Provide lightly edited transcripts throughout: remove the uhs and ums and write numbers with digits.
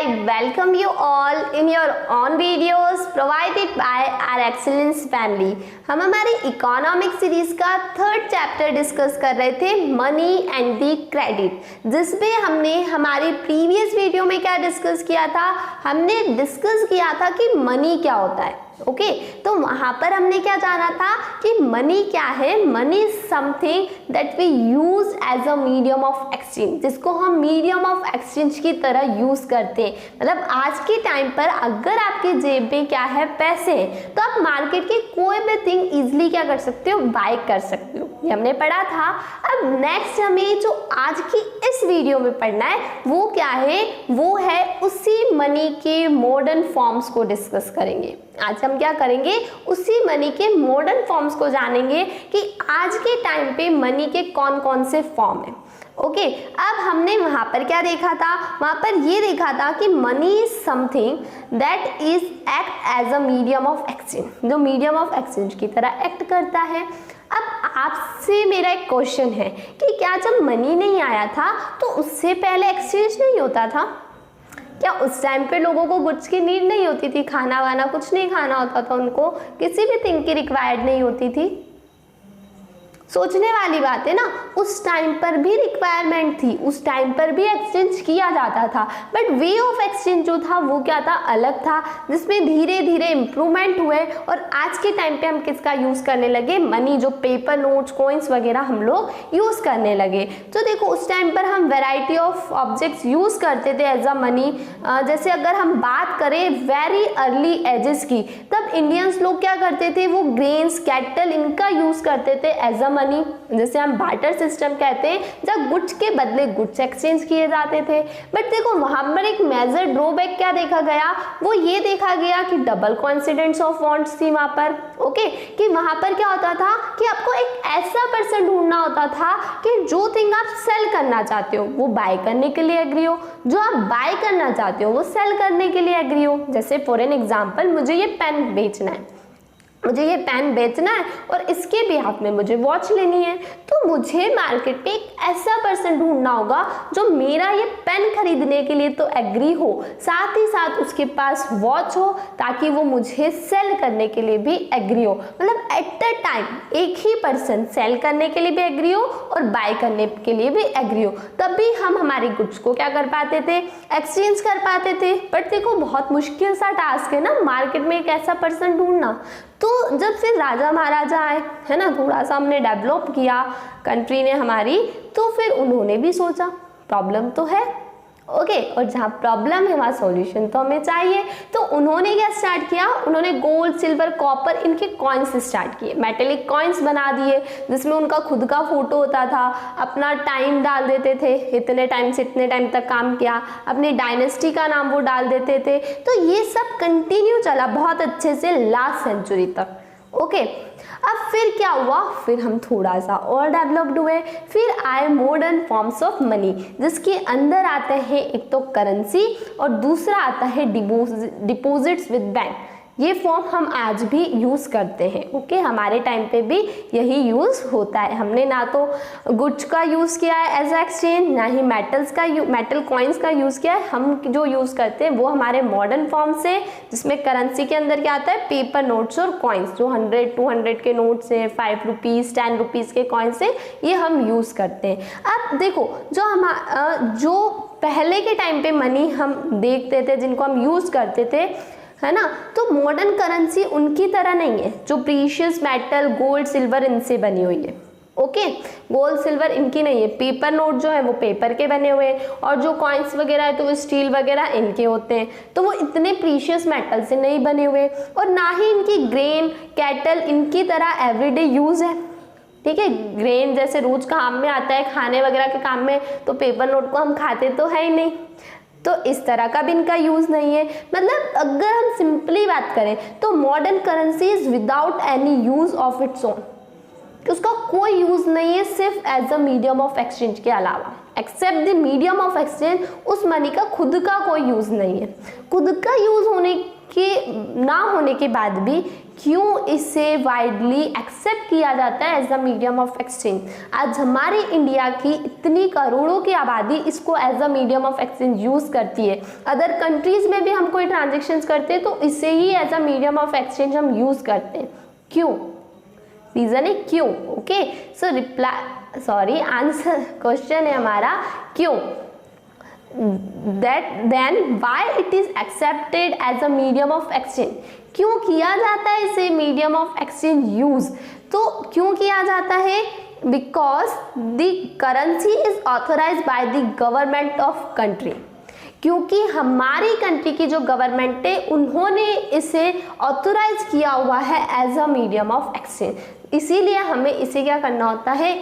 welcome you all in your own videos provided by our excellence family। हम हमारी economic series का third chapter discuss कर रहे थे मनी एंड दी क्रेडिट, जिसमें हमने हमारी प्रीवियस वीडियो में क्या डिस्कस किया था। हमने डिस्कस किया था कि मनी क्या होता है। ओके तो वहां पर हमने क्या जाना था कि मनी क्या है। Money is something that we use as a medium of exchange, जिसको हम मीडियम ऑफ एक्सचेंज की तरह यूज करते हैं। मतलब आज के टाइम पर अगर आपके जेब में क्या है, पैसे, तो आप मार्केट की कोई भी थिंग इजिली क्या कर सकते हो, बाय कर सकते हो। ये हमने पढ़ा था। अब नेक्स्ट हमें जो आज की इस वीडियो में पढ़ना है वो क्या है, वो है उसी मनी के मॉडर्न फॉर्म्स को डिस्कस करेंगे। आज हम क्या करेंगे, उसी मनी के मॉडर्न फॉर्म्स को जानेंगे कि आज के टाइम पे मनी के कौन कौन से फॉर्म है। ओके अब हमने वहां पर क्या देखा था, वहां पर ये देखा था कि money is something that is act as a medium of exchange, जो मीडियम ऑफ एक्सचेंज की तरह एक्ट करता है। अब आपसे मेरा एक क्वेश्चन है कि क्या जब मनी नहीं आया था तो उससे पहले एक्सचेंज नहीं होता था? क्या उस टाइम पे लोगों को गुड्स की नीड नहीं होती थी? खाना वाना कुछ नहीं खाना होता था, उनको किसी भी थिंग की रिक्वायर्ड नहीं होती थी? सोचने वाली बात है ना। उस टाइम पर भी रिक्वायरमेंट थी, उस टाइम पर भी एक्सचेंज किया जाता था, बट वे ऑफ एक्सचेंज जो था वो क्या था, अलग था, जिसमें धीरे धीरे इम्प्रूवमेंट हुए और आज के टाइम पे हम किसका यूज करने लगे, मनी, जो पेपर नोट्स कॉइन्स वगैरह हम लोग यूज करने लगे। तो देखो उस टाइम पर हम वेराइटी ऑफ ऑब्जेक्ट्स यूज करते थे एज अ मनी। जैसे अगर हम बात करें वेरी अर्ली एजेस की, तब इंडियंस लोग क्या करते थे, वो ग्रेन्स, कैटल, इनका यूज करते थे एज अ मनी, जैसे हम बार्टर सिस्टम कहते हैं, जब गुड्स के बदले गुड्स एक्सचेंज किए जाते थे। बट देखो वहां पर एक मेजर ड्रॉबैक क्या देखा गया, वो ये देखा गया कि डबल कोइंसिडेंस ऑफ वांट्स थी वहां पर। ओके कि वहां पर क्या होता था कि आपको एक ऐसा पर्सन ढूंढना होता था कि जो थिंग आप सेल करना चाहते हो वो बाय करने के लिए एग्री हो, जो आप बाय करना चाहते हो वो सेल करने के लिए एग्री हो। जैसे फॉर एन एग्जाम्पल, मुझे ये पेन बेचना है, मुझे ये पेन बेचना है और इसके बिहाफ में मुझे वॉच लेनी है, तो मुझे मार्केट पे एक ऐसा पर्सन ढूंढना होगा जो मेरा ये पेन खरीदने के लिए तो एग्री हो, साथ ही साथ उसके पास वॉच हो ताकि वो मुझे सेल करने के लिए भी एग्री हो। मतलब एट द टाइम एक ही पर्सन सेल करने के लिए भी एग्री हो और बाय करने के लिए भी एग्री हो, तभी हम हमारी गुड्स को क्या कर पाते थे, एक्सचेंज कर पाते थे। बट देखो बहुत मुश्किल सा टास्क है ना मार्केट में एक ऐसा पर्सन ढूंढना। तो जब फिर राजा महाराजा आए, है ना, थोड़ा सा हमने डेवलप किया कंट्री ने हमारी, तो फिर उन्होंने भी सोचा प्रॉब्लम तो है। ओके और जहाँ प्रॉब्लम है वहाँ सॉल्यूशन तो हमें चाहिए। तो उन्होंने क्या स्टार्ट किया, उन्होंने गोल्ड, सिल्वर, कॉपर, इनके कॉइन्स स्टार्ट किए, मेटेलिक कॉइन्स बना दिए, जिसमें उनका खुद का फोटो होता था, अपना टाइम डाल देते थे, इतने टाइम से इतने टाइम तक काम किया, अपनी डायनेस्टी का नाम वो डाल देते थे। तो ये सब कंटिन्यू चला बहुत अच्छे से लास्ट सेंचुरी तक। ओके अब फिर क्या हुआ, फिर हम थोड़ा सा और डेवलप्ड हुए, फिर आए मॉडर्न फॉर्म्स ऑफ मनी, जिसके अंदर आते हैं एक तो करेंसी और दूसरा आता है डिपॉजिट्स विद बैंक। ये फॉर्म हम आज भी यूज़ करते हैं। ओके हमारे टाइम पे भी यही यूज़ होता है। हमने ना तो गुड्स का यूज़ किया है एज एक्सचेंज, ना ही मेटल कॉइन्स का यूज़ किया है। हम जो यूज़ करते हैं वो हमारे मॉडर्न फॉर्म से, जिसमें करेंसी के अंदर क्या आता है, पेपर नोट्स और कॉइन्स, जो 100, 200 के नोट्स हैं, 5 रुपीज़, 10 रुपीज़ के कॉइन्स हैं, ये हम यूज़ करते हैं। अब देखो जो पहले के टाइम पे मनी हम देखते थे, जिनको हम यूज़ करते थे, है ना, तो मॉडर्न करेंसी उनकी तरह नहीं है जो प्रीशियस मेटल, गोल्ड, सिल्वर इनसे बनी हुई है। ओके गोल्ड सिल्वर इनकी नहीं है। पेपर नोट जो है वो पेपर के बने हुए हैं और जो कॉइन्स वगैरह है तो वो स्टील वगैरह इनके होते हैं, तो वो इतने प्रीशियस मेटल से नहीं बने हुए और ना ही इनकी ग्रेन, कैटल इनकी तरह एवरीडे यूज है। ठीक है, ग्रेन जैसे रोज काम में आता है, खाने वगैरह के काम में, तो पेपर नोट को हम खाते तो है ही नहीं, तो इस तरह का भी इनका यूज नहीं है। मतलब अगर हम सिंपली बात करें तो modern currency is without any use of its own, उसका कोई यूज नहीं है सिर्फ as a medium of exchange के अलावा। Except the medium of exchange, उस मनी का खुद का कोई यूज नहीं है। खुद का यूज होने के ना होने के बाद भी क्यों इसे वाइडली एक्सेप्ट किया जाता है as a medium of exchange. आज हमारे इंडिया की इतनी करोड़ों की आबादी इसको as a medium of exchange use करती है। अदर कंट्रीज में भी हम कोई ट्रांजेक्शन्स करते हैं तो इसे ही as a medium of exchange हम यूज करते हैं। क्यों? रीजन है क्यों। ओके, सो आंसर क्वेश्चन है हमारा क्यों। then why it is accepted as a medium of exchange, क्यों किया जाता है इसे मीडियम ऑफ एक्सचेंज यूज। तो क्यों किया जाता है? Because the currency is authorize by the government of country, क्योंकि हमारी कंट्री की जो गवर्नमेंट है उन्होंने इसे ऑथोराइज किया हुआ है as a medium of exchange, इसीलिए हमें इसे क्या करना होता है,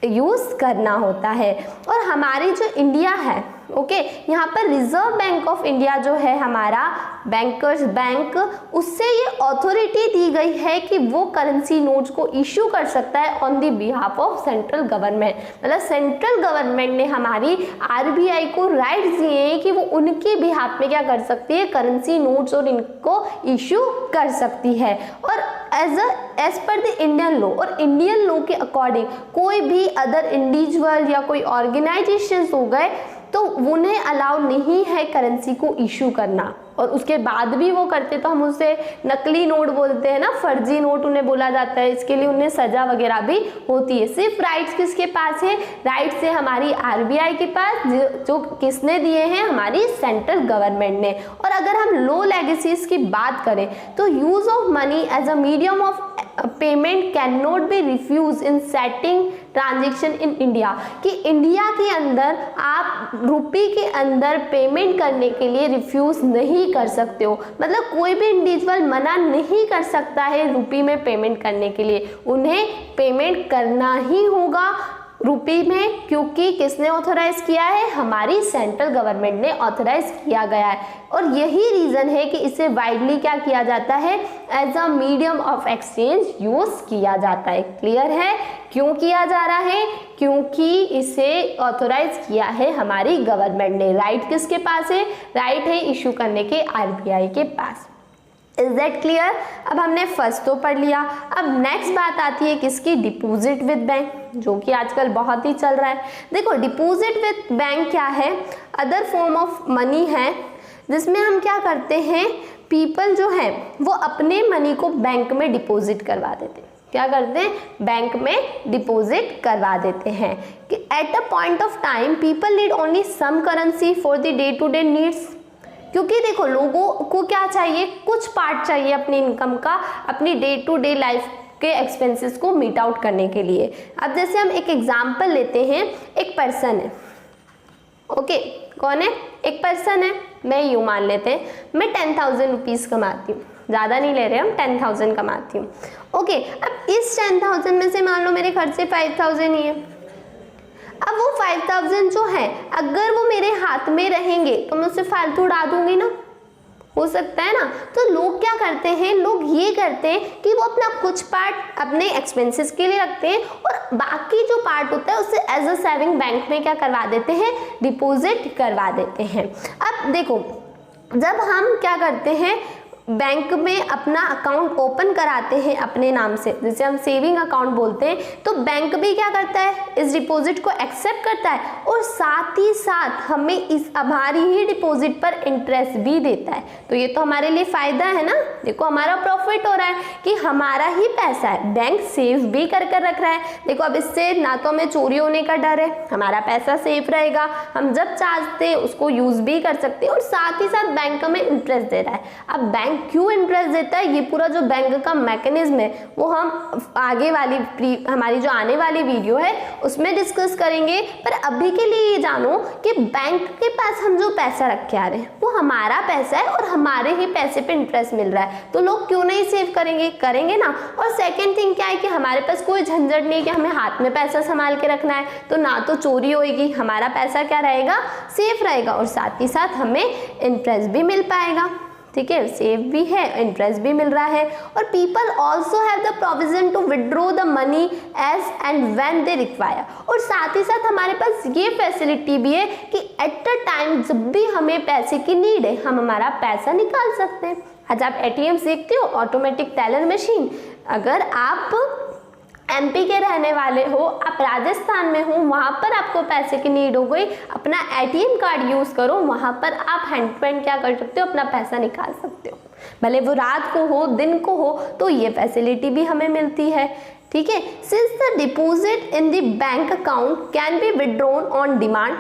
यूज करना होता है। और हमारी जो इंडिया है, ओके, यहाँ पर रिजर्व बैंक ऑफ इंडिया जो है हमारा बैंकर्स बैंक, उससे ये अथॉरिटी दी गई है कि वो करेंसी नोट्स को इशू कर सकता है on the behalf of central government. मतलब सेंट्रल गवर्नमेंट ने हमारी आरबीआई को राइट्स दिए हैं कि वो उनके बिहाफ में क्या कर सकती है, करेंसी नोट्स और इनको इशू कर सकती है। और as per the Indian law, और इंडियन लॉ के अकॉर्डिंग कोई भी अदर इंडिविजुअल या कोई ऑर्गेनाइजेशन हो गए तो उन्हें अलाउ नहीं है करेंसी को इशू करना, और उसके बाद भी वो करते तो हम उसे नकली नोट बोलते हैं ना, फर्जी नोट उन्हें बोला जाता है। इसके लिए उन्हें सजा वगैरह भी होती है। सिर्फ राइट्स किसके पास है? राइट्स है हमारी आरबीआई के पास, जो किसने दिए हैं, हमारी सेंट्रल गवर्नमेंट ने। और अगर हम लो लेगेसीज की बात करें तो use of money as a medium of payment can not be refuse in settling transaction in India, कि इंडिया के अंदर आप रुपी के अंदर पेमेंट करने के लिए रिफ्यूज नहीं कर सकते हो। मतलब कोई भी इंडिविजुअल मना नहीं कर सकता है रुपी में पेमेंट करने के लिए, उन्हें पेमेंट करना ही होगा रुपी में, क्योंकि किसने ऑथोराइज किया है, हमारी सेंट्रल गवर्नमेंट ने ऑथोराइज किया गया है। और यही रीजन है कि इसे वाइडली क्या किया जाता है, as a medium of exchange use किया जाता है। क्लियर है क्यों किया जा रहा है? क्योंकि इसे ऑथोराइज किया है हमारी गवर्नमेंट ने। राइट किसके पास है? राइट है इशू करने के आरबीआई के पास। Is that clear? अब हमने फर्स्ट तो पढ़ लिया। अब नेक्स्ट बात आती है किसकी, डिपॉजिट विद बैंक, जो कि आजकल बहुत ही चल रहा है। देखो डिपॉजिट विद बैंक क्या है, अदर फॉर्म ऑफ मनी है जिसमें हम क्या करते हैं, पीपल जो है वो अपने मनी को बैंक में डिपॉजिट करवा देते हैं। क्या करते हैं, बैंक में डिपॉजिट करवा देते हैं कि at a point of time people need only some currency for the day to day needs, क्योंकि देखो लोगों को क्या चाहिए, कुछ पार्ट चाहिए अपनी इनकम का, अपनी डे टू डे लाइफ के एक्सपेंसेस को मीट आउट करने के लिए। अब जैसे हम एक एग्जांपल लेते हैं, एक पर्सन है, ओके, कौन है, एक पर्सन है, मैं यूँ मान लेते हैं मैं 10,000 रुपीज़ कमाती हूँ, ज़्यादा नहीं ले रहे हम, 10,000 कमाती हूँ, ओके। अब इस 10,000 में से मान लो मेरे खर्चे 5,000 ही है। अब वो 5,000 जो है अगर वो मेरे हाथ में रहेंगे तो मैं उसे फालतू उड़ा दूंगी ना, हो सकता है ना। तो लोग क्या करते हैं, लोग ये करते हैं कि वो अपना कुछ पार्ट अपने एक्सपेंसेस के लिए रखते हैं और बाकी जो पार्ट होता है उसे एज अ सेविंग बैंक में क्या करवा देते हैं, डिपॉजिट करवा देते हैं। अब देखो जब हम क्या करते हैं, बैंक में अपना अकाउंट ओपन कराते हैं अपने नाम से, जिसे हम सेविंग अकाउंट बोलते हैं, तो बैंक भी क्या करता है, इस डिपॉजिट को एक्सेप्ट करता है और साथ ही साथ हमें इस हमारी ही डिपॉजिट पर इंटरेस्ट भी देता है। तो ये तो हमारे लिए फ़ायदा है ना, देखो हमारा प्रॉफिट हो रहा है कि हमारा ही पैसा है, बैंक सेव भी कर रख रहा है। देखो अब इससे ना तो हमें चोरी होने का डर है, हमारा पैसा सेफ रहेगा, हम जब चाहते उसको यूज़ भी कर सकते हैं और साथ ही साथ बैंक हमें इंटरेस्ट दे रहा है। अब बैंक क्यों इंटरेस्ट देता है, ये पूरा जो बैंक का मैकेनिज्म है वो हम आगे वाली हमारी जो आने वाली वीडियो है उसमें डिस्कस करेंगे। पर अभी के लिए ये जानो कि बैंक के पास हम जो पैसा रख के आ रहे हैं वो हमारा पैसा है और हमारे ही पैसे पे इंटरेस्ट मिल रहा है, तो लोग क्यों नहीं सेव करेंगे, करेंगे ना। और सेकेंड थिंग क्या है कि हमारे पास कोई झंझट नहीं है कि हमें हाथ में पैसा संभाल के रखना है, तो ना तो चोरी होएगी, हमारा पैसा क्या रहेगा, सेफ रहेगा और साथ ही साथ हमें इंटरेस्ट भी मिल पाएगा। ठीक है, सेफ भी है, इंटरेस्ट भी मिल रहा है। और people also have the provision to withdraw the money as and when they require, और साथ ही साथ हमारे पास ये फैसिलिटी भी है कि एट अ टाइम जब भी हमें पैसे की नीड है हम हमारा पैसा निकाल सकते हैं। आज आप ATM सीखते हो, ऑटोमेटिक टेलर मशीन। अगर आप MP के रहने वाले हो, आप राजस्थान में हो, वहाँ पर आपको पैसे की नीड हो गई, अपना ATM कार्ड यूज़ करो, वहाँ पर आप हैंड टू हैंड क्या कर सकते हो, अपना पैसा निकाल सकते हो, भले वो रात को हो दिन को हो, तो ये फैसिलिटी भी हमें मिलती है। ठीक है, since the deposit in the bank account can be withdrawn on demand,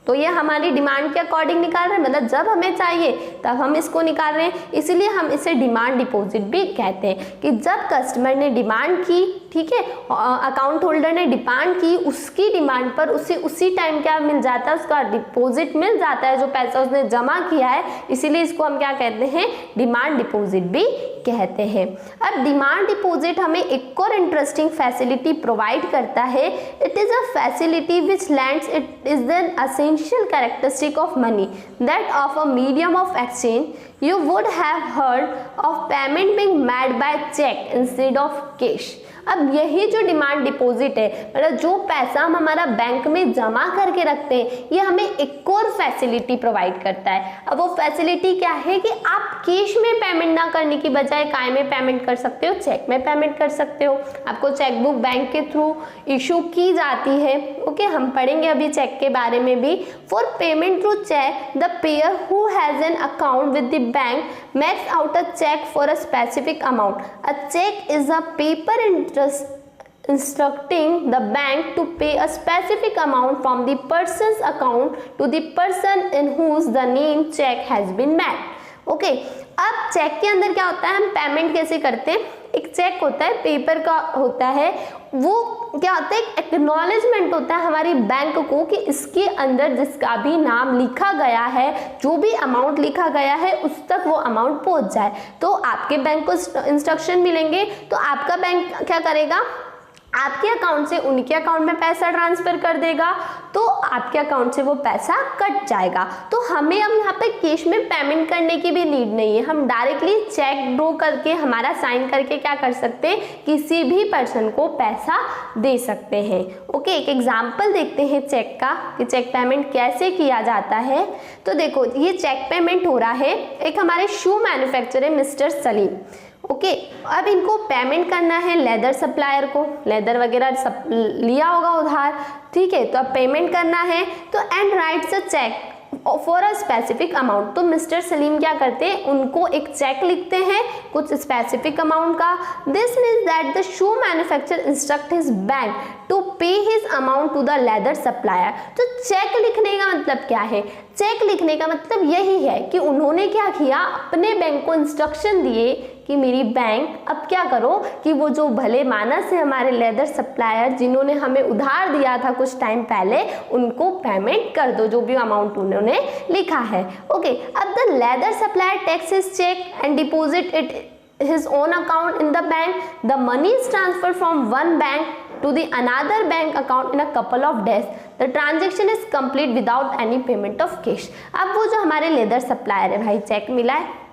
तो ये हमारी डिमांड के अकॉर्डिंग निकाल रहे हैं, मतलब जब हमें चाहिए तब हम इसको निकाल रहे हैं, इसीलिए हम इसे डिमांड डिपॉजिट भी कहते हैं कि जब कस्टमर ने डिमांड की, ठीक है, अकाउंट होल्डर ने डिमांड की, उसकी डिमांड पर उसे उसी टाइम क्या मिल जाता है, उसका डिपॉजिट मिल जाता है, जो पैसा उसने जमा किया है, इसीलिए इसको हम क्या कहते हैं, डिमांड डिपॉजिट भी कहते हैं। अब डिमांड डिपॉजिट हमें एक और इंटरेस्टिंग फैसिलिटी प्रोवाइड करता है। It is a facility which lands, it is an essential characteristic of money that of a medium of exchange you would have heard of payment being made by check instead of cash। अब यही जो demand deposit है, मतलब जो पैसा हम हमारा bank में जमा करके रखते हैं, ये हमें एक और फैसिलिटी प्रोवाइड करता है। अब वो फैसिलिटी क्या है कि आप कैश में पेमेंट ना करने की बजाय काय में पेमेंट कर सकते हो, चेक में पेमेंट कर सकते हो। आपको चेक बुक बैंक के थ्रू इशू की जाती है। ओके, हम पढ़ेंगे अभी चेक के बारे में भी। For payment through cheque the payer who has an account with the bank makes out a cheque for a specific amount. A cheque is a paper instructing the bank to pay a specific amount from the person's account to the person in whose the name check has been made। Okay, अब check के अंदर क्या होता है, हम payment कैसे करते हैं, एक चेक होता है, पेपर का होता है, वो क्या होता है, एक एक्नॉलेजमेंट होता है हमारी बैंक को कि इसके अंदर जिसका भी नाम लिखा गया है, जो भी अमाउंट लिखा गया है, उस तक वो अमाउंट पहुंच जाए। तो आपके बैंक को इंस्ट्रक्शन मिलेंगे, तो आपका बैंक क्या करेगा, आपके अकाउंट से उनके अकाउंट में पैसा ट्रांसफर कर देगा, तो आपके अकाउंट से वो पैसा कट जाएगा। तो हमें अब यहाँ पे कैश में पेमेंट करने की भी नीड नहीं है, हम डायरेक्टली चेक ड्रॉ करके हमारा साइन करके क्या कर सकते हैं, किसी भी पर्सन को पैसा दे सकते हैं। ओके, एक एग्जाम्पल देखते हैं चेक का कि चेक पेमेंट कैसे किया जाता है। तो देखो, ये चेक पेमेंट हो रहा है, एक हमारे शू मैन्युफैक्चरर है मिस्टर सलीम। ओके, अब इनको पेमेंट करना है लेदर सप्लायर को, लेदर वगैरह सब लिया होगा उधार, ठीक है, तो अब पेमेंट करना है, तो and writes a cheque for a specific amount. तो मिस्टर सलीम क्या करते हैं, उनको एक चेक लिखते हैं कुछ स्पेसिफिक अमाउंट का। This means that the shoe manufacturer instruct his bank to pay his amount to the leather supplier. तो चेक लिखने का मतलब क्या है, चेक लिखने का मतलब यही है कि उन्होंने क्या किया, अपने बैंक को इंस्ट्रक्शन दिए कि मेरी बैंक अब क्या करो कि वो जो भले मानस है हमारे लेदर सप्लायर जिन्होंने हमें उधार दिया था कुछ टाइम पहले, उनको पेमेंट कर दो जो भी अमाउंट उन्होंने लिखा है। ओके, अब the leather supplier takes his cheque and deposit it his own account in the bank. The money is transferred from one bank to the another bank account in a couple of days. The transaction is complete without any payment of cash। अब वो जो हमारे leather supplier है भाई, check मिला है,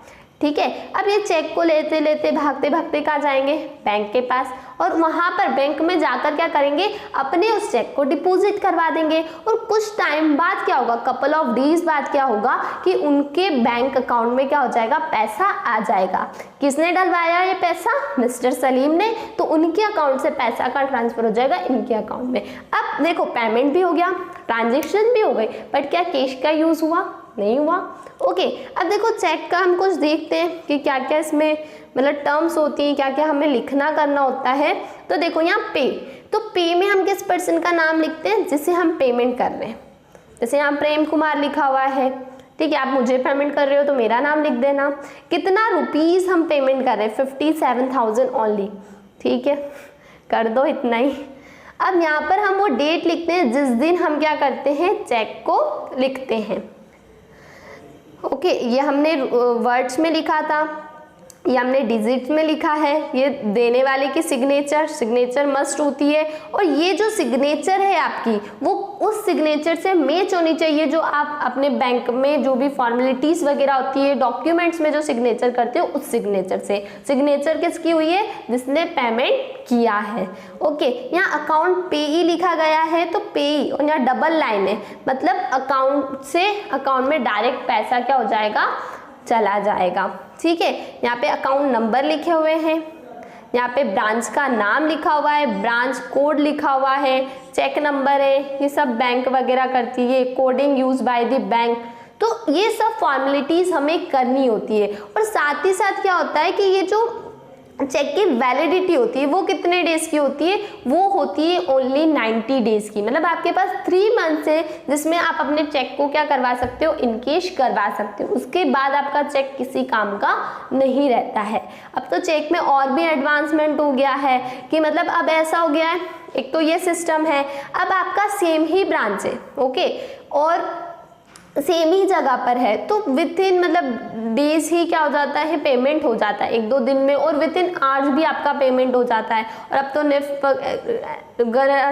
ठीक है, अब ये चेक को लेते लेते भागते भागते कहाँ जाएंगे, बैंक के पास, और वहाँ पर बैंक में जाकर क्या करेंगे, अपने उस चेक को डिपॉजिट करवा देंगे। और कुछ टाइम बाद क्या होगा, कपल ऑफ डेज बाद क्या होगा कि उनके बैंक अकाउंट में क्या हो जाएगा, पैसा आ जाएगा। किसने डलवाया ये पैसा, मिस्टर सलीम ने, तो उनके अकाउंट से पैसा का ट्रांसफर हो जाएगा इनके अकाउंट में। अब देखो, पेमेंट भी हो गया, ट्रांजेक्शन भी हो गई, बट क्या कैश का यूज हुआ, नहीं हुआ। ओके, अब देखो चेक का हम कुछ देखते हैं कि क्या क्या इसमें मतलब टर्म्स होती हैं, क्या क्या हमें लिखना करना होता है। तो देखो यहाँ पे, तो पे में हम किस पर्सन का नाम लिखते हैं जिसे हम पेमेंट कर रहे हैं, जैसे यहाँ प्रेम कुमार लिखा हुआ है, ठीक है, आप मुझे पेमेंट कर रहे हो तो मेरा नाम लिख देना। कितना रुपीस हम पेमेंट कर रहे हैं, 57,000 ओनली, ठीक है, कर दो इतना ही। अब यहाँ पर हम वो डेट लिखते हैं जिस दिन हम क्या करते हैं, चेक को लिखते हैं। ओके, ये हमने वर्ड्स में लिखा था, ये हमने डिजिट में लिखा है, ये देने वाले की सिग्नेचर मस्ट होती है, और ये जो सिग्नेचर है आपकी वो उस सिग्नेचर से मैच होनी चाहिए जो आप अपने बैंक में जो भी फॉर्मेलिटीज वगैरह होती है, डॉक्यूमेंट्स में जो सिग्नेचर करते हो उस सिग्नेचर से। सिग्नेचर किसकी हुई है, जिसने पेमेंट किया है। ओके, यहाँ अकाउंट पेई लिखा गया है, तो पेई, और यहाँ डबल लाइन है, मतलब अकाउंट से अकाउंट में डायरेक्ट पैसा क्या हो जाएगा, चला जाएगा, ठीक है। यहाँ पे अकाउंट नंबर लिखे हुए हैं, यहाँ पे ब्रांच का नाम लिखा हुआ है, ब्रांच कोड लिखा हुआ है, चेक नंबर है, ये सब बैंक वगैरह करती है, coding use by the bank. तो ये सब फॉर्मेलिटीज हमें करनी होती है। और साथ ही साथ क्या होता है कि ये जो चेक की वैलिडिटी होती है वो कितने डेज की होती है, वो होती है ओनली 90 डेज की। मतलब आपके पास 3 मंथ्स है जिसमें आप अपने चेक को क्या करवा सकते हो, इनकेश करवा सकते हो। उसके बाद आपका चेक किसी काम का नहीं रहता है। अब तो चेक में और भी एडवांसमेंट हो गया है कि मतलब अब ऐसा हो गया है, एक तो ये सिस्टम है, अब आपका सेम ही ब्रांच है, ओके, और सेम ही जगह पर है, तो विद इन मतलब डेज ही क्या हो जाता है, पेमेंट हो जाता है 1-2 दिन में, और विद इन आवर्स भी आपका पेमेंट हो जाता है। और अब तो नेफ्ट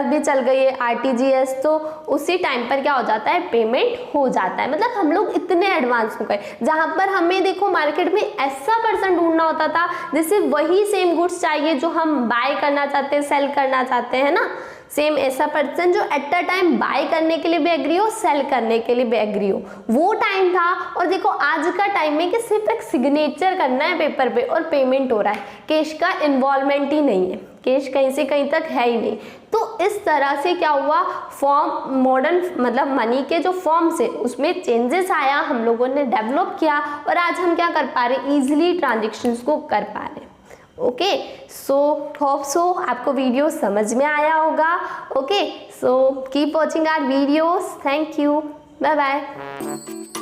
भी चल गई है, RTGS, तो उसी टाइम पर क्या हो जाता है, पेमेंट हो जाता है। मतलब हम लोग इतने एडवांस हो गए, जहाँ पर हमें देखो मार्केट में ऐसा पर्सन ढूंढना होता था जिससे वही सेम गुड्स चाहिए जो हम बाय करना चाहते हैं, सेल करना चाहते हैं ना, सेम ऐसा पर्सन जो एट अ टाइम बाय करने के लिए भी एग्री हो, सेल करने के लिए भी एग्री हो, वो टाइम था। और देखो आज का टाइम में कि सिर्फ एक सिग्नेचर करना है पेपर पे और पेमेंट हो रहा है, कैश का इन्वॉल्वमेंट ही नहीं है, कैश कहीं से कहीं तक है ही नहीं। तो इस तरह से क्या हुआ, फॉर्म मॉडर्न मतलब मनी के जो फॉर्म्स है उसमें चेंजेस आया, हम लोगों ने डेवलप किया, और आज हम क्या कर पा रहे, इजिली ट्रांजेक्शन्स को कर पा रहे हैं। ओके, सो होप सो आपको वीडियो समझ में आया होगा। Okay, so keep watching our videos, thank you, bye bye.